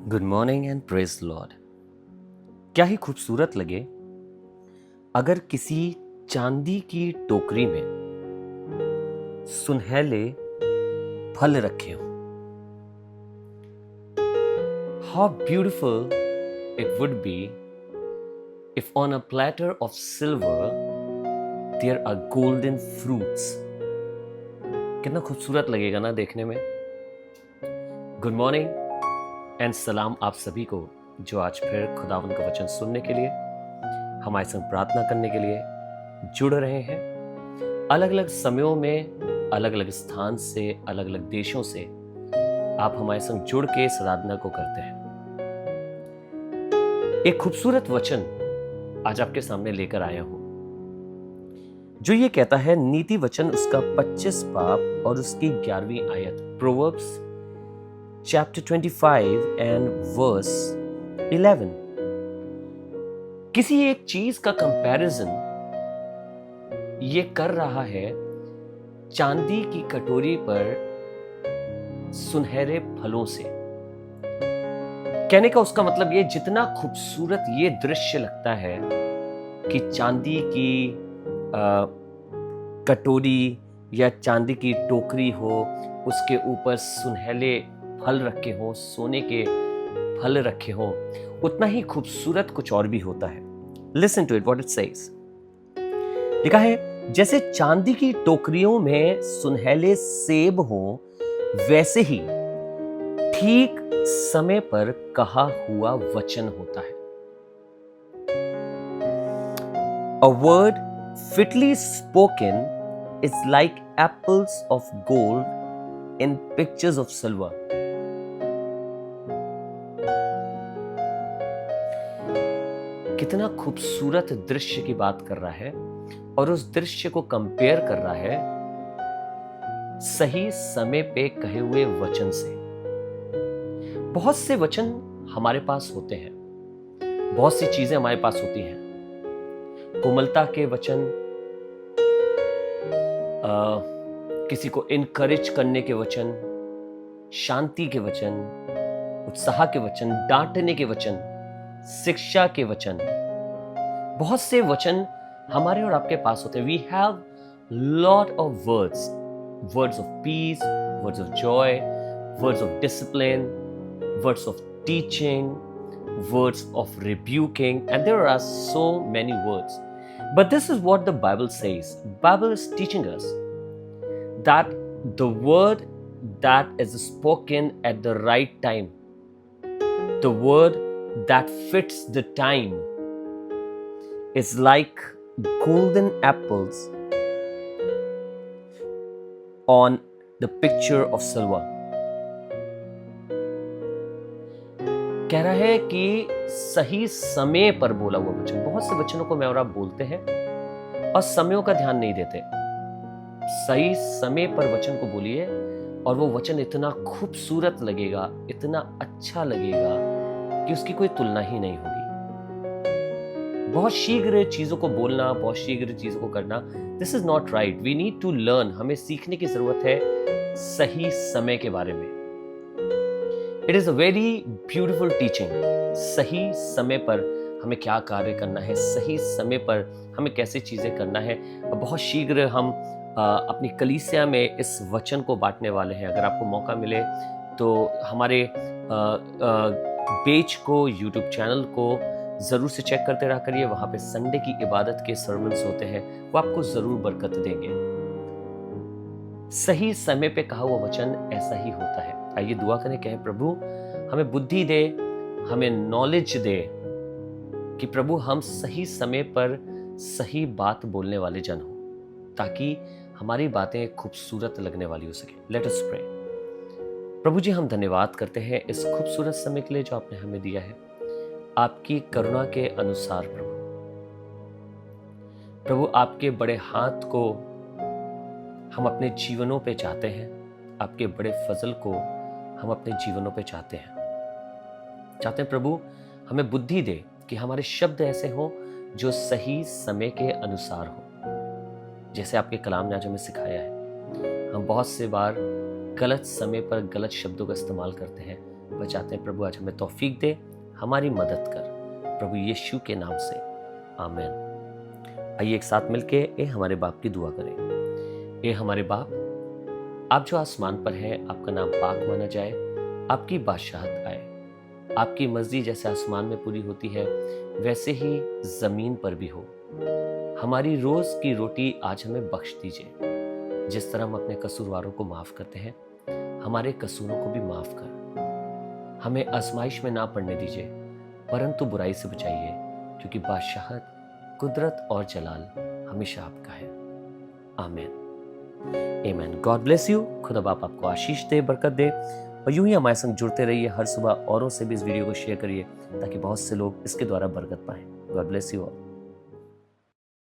Good morning and praise Lord. क्या ही खूबसूरत लगे अगर किसी चांदी की टोकरी में सुनहले फल रखे हों। How beautiful it would be if on a platter of silver there are golden fruits. कितना खूबसूरत लगेगा ना देखने में। गुड मॉर्निंग एंड सलाम आप सभी को जो आज फिर खुदावन का वचन सुनने के लिए, हमारे संग प्रार्थना करने के लिए जुड़ रहे हैं। अलग अलग समयों में, अलग अलग स्थान से, अलग अलग देशों से आप हमारे संग जुड़ के सराधना को करते हैं। एक खूबसूरत वचन आज आपके सामने लेकर आया हूं जो ये कहता है, नीति वचन उसका 25 बाब और उसकी 11वीं आयत, प्रोवर्ब्स चैप्टर 25 एंड वर्स 11। किसी एक चीज का कंपैरिजन ये कर रहा है चांदी की कटोरी पर सुनहरे फलों से। कहने का उसका मतलब ये, जितना खूबसूरत ये दृश्य लगता है कि चांदी की कटोरी या चांदी की टोकरी हो, उसके ऊपर सुनहले फल रखे हो, सोने के फल रखे हो, उतना ही खूबसूरत कुछ और भी होता है। Listen to it what it says. लिखा है, जैसे चांदी की टोकरियों में सुनहले सेब हो, वैसे ही ठीक समय पर कहा हुआ वचन होता है। A word fitly spoken is like apples of gold in pictures of silver. कितना खूबसूरत दृश्य की बात कर रहा है और उस दृश्य को कंपेयर कर रहा है सही समय पे कहे हुए वचन से। बहुत से वचन हमारे पास होते हैं, बहुत सी चीजें हमारे पास होती हैं। कोमलता के वचन, किसी को इनकरेज करने के वचन, शांति के वचन, उत्साह के वचन, डांटने के वचन, शिक्षा के वचन, बहुत से वचन हमारे और आपके पास होते हैं। We have lot of words, words of peace, words of joy, words of discipline, words of teaching, words of rebuking, and there are so many words. But this is what the Bible says. Bible is teaching us that the word that is spoken at the right time, the word that fits the time, is like golden apples on the picture of silver. कह रहा है कि सही समय पर बोला हुआ वचन। बहुत से वचनों को मैं और आप बोलते हैं और समयों का ध्यान नहीं देते। सही समय पर वचन को बोलिए और वो वचन इतना खूबसूरत लगेगा, इतना अच्छा लगेगा कि उसकी कोई तुलना ही नहीं होगी। बहुत शीघ्र चीजों को बोलना, बहुत शीघ्र चीजों को करना, this is not right. We need to learn. हमें सीखने की जरूरत है सही समय के बारे में। It is a very beautiful teaching. सही समय पर हमें क्या कार्य करना है, सही समय पर हमें कैसे चीजें करना है। बहुत शीघ्र हम अपनी कलीसिया में इस वचन को बांटने वाले हैं। अगर आपको मौका मिले तो हमारे पेज को, यूट्यूब चैनल को जरूर से चेक करते रहा करिए। वहां पे संडे की इबादत के सर्मन्स होते हैं, वो आपको जरूर बरकत देंगे। सही समय पे कहा हुआ वचन ऐसा ही होता है। आइए दुआ करें, कहें, प्रभु हमें बुद्धि दे, हमें नॉलेज दे कि प्रभु हम सही समय पर सही बात बोलने वाले जन हो, ताकि हमारी बातें खूबसूरत लगने वाली हो सके। Let us pray. प्रभु जी, हम धन्यवाद करते हैं इस खूबसूरत समय के लिए जो आपने हमें दिया है, आपकी करुणा के अनुसार। प्रभु आपके बड़े हाथ को हम अपने जीवनों पे चाहते हैं, आपके बड़े फजल को हम अपने जीवनों पे चाहते हैं प्रभु हमें बुद्धि दे कि हमारे शब्द ऐसे हो जो सही समय के अनुसार हो। जैसे आपके कलाम ने आज हमें सिखाया है, हम बहुत से बार गलत समय पर गलत शब्दों का इस्तेमाल करते हैं, बचाते हैं। प्रभु आज हमें तौफीक दे, हमारी मदद कर, प्रभु यीशु के नाम से, आमीन। आइए एक साथ मिलके ए हमारे बाप की दुआ करें। ए हमारे बाप, आप जो आसमान पर हैं, आपका नाम पाक माना जाए, आपकी बादशाहत आए, आपकी मर्जी जैसे आसमान में पूरी होती है वैसे ही जमीन पर भी हो। हमारी रोज की रोटी आज हमें बख्श दीजिए। जिस तरह हम अपने कसूरवारों को माफ करते हैं, हमारे कसूरों को भी माफ कर। हमें आजमाइश में ना पड़ने दीजिए, परंतु बुराई से बचाइए, क्योंकि बादशाहत, कुदरत और जलाल हमेशा आपका है। आमीन। आमीन। God bless you. खुदा बाप आपको आशीष दे, बरकत दे, और यूं ही हमारे संग जुड़ते रहिए। हर सुबह औरों से भी इस वीडियो को शेयर करिए ताकि बहुत से लोग इसके द्वारा बरकत पाएं। God bless you all.